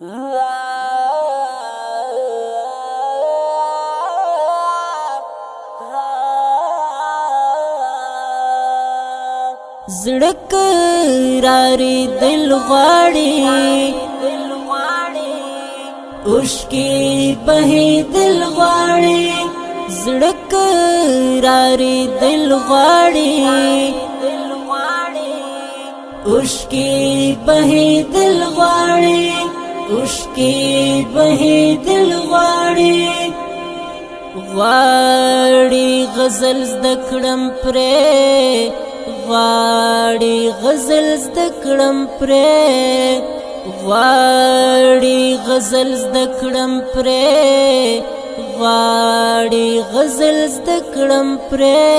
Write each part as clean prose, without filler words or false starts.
زړک راری دل غواړي اوشکی بهي دل غواړي زړک راری دل غواړي اوشکی بهي دل غواړي اوشکی بهي دل غواړي غواړي غزل زدکړم پرې غواړي غزل زدکړم پرې غواړي غزل زدکړم پرې غواړي غزل زدکړم پرې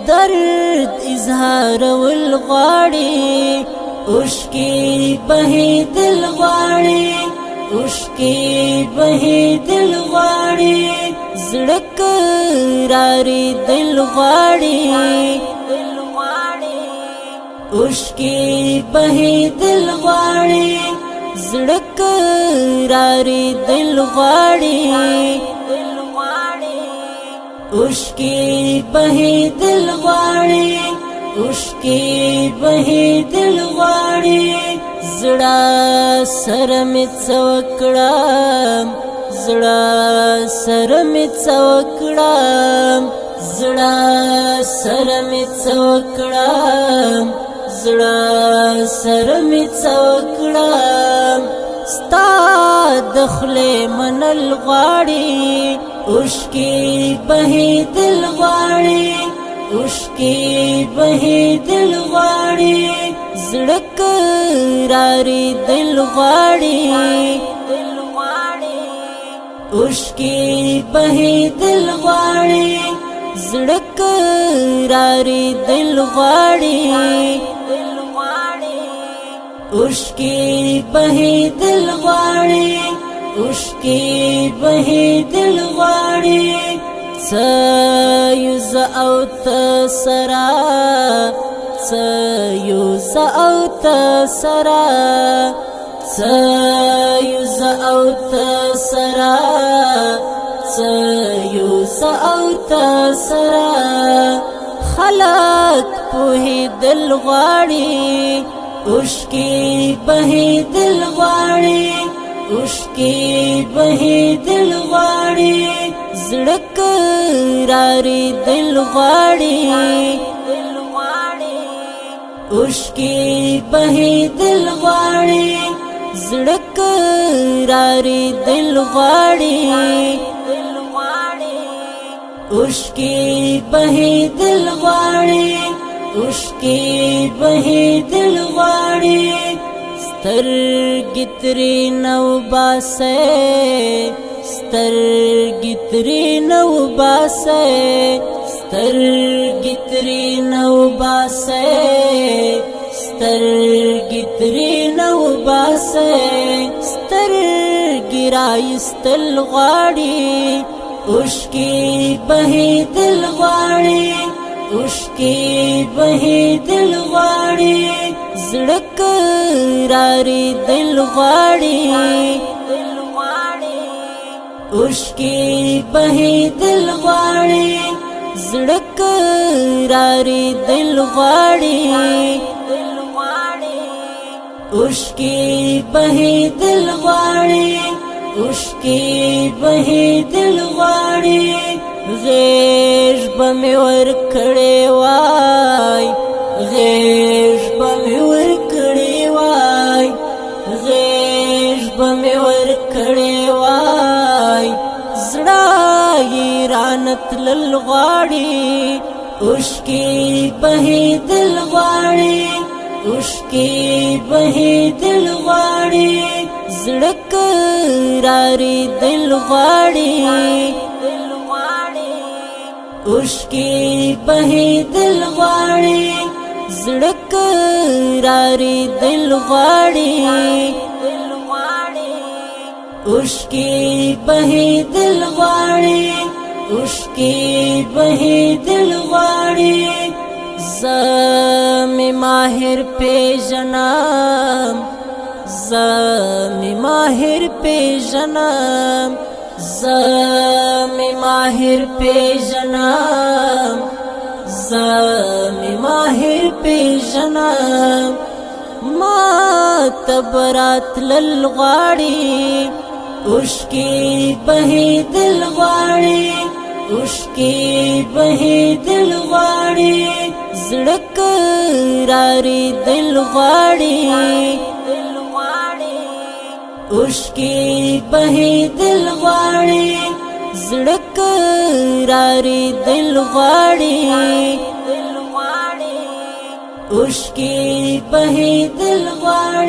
درد اظهار ول غواړي اوشکی بهي دل غواړي اوشکی بهي دل غواړي زړک راری دل غواړي اوشکی بهي دل غواړي زړک راری دل غواړي اوشکی بهي دل غواړي اوشکی بهي دل غواړي زړه سره مې څوکړم زړه سره مې څوکړم زړه سره مې څوکړم زړه سره مې څوکړم ستا د خولې منل غواړي اوشکی بهي دل غواړي اوشکی بهي دل غواړي زړک راری دل غواړي اوشکی بهي دل غواړي زړک راری دل غواړي اوشکی بهي دل غواړي اوشکی بهي دل غواړي سيوز او تسرا سيوز او تسرا سيوز او تسرا سيوز او تسرا خلق په دل غواړي اوشکی بهي دل غواړي اوشکی بهي دل غواړي زړک راری دل غواړي اوشکی بهي دل غواړي زړک راری دل غواړي اوشکی بهي دل غواړي اوشکی بهي دل غواړي سترګې ترې نو باسه سترګې ترې نو باسه سترګې ترې نو باسه سترګې ترې نو باسه سترګې راایستل غواړي اوشکی بهي دل غواړي اوشکی بهي دل غواړي زړک راری دل غواړي اوشکی بهي دل غواړي زړک راری دل غواړي اوشکی بهي دل غواړي اوشکی بهي دل غواړي غیش بمې ورکړې وای غیش بمې ورکړې وای غیش بمې ورکړې وای زړه یې رانتلل غواړي اوشکی بهي دل غواړي اوشکی بهي دل غواړي زړک راری دل غواړي اوشکی بهي دل غواړي زړک راری دل غواړي اوشکی بهي دل غواړي اوشکی بهي دل غواړي زمي ماهر پیژنم زمي ماهر ماهر پیژنم زمی ماهر پیژنم زمی ماهر پیژنم ما تبرات للغاڑی اشکی بہی دل غاڑی اشکی بہی دل غاڑی زڑک راری دل غاڑی اشکی بہی دل غاڑی زڑک راری دل غاڑی اشکی بہی دل غاڑی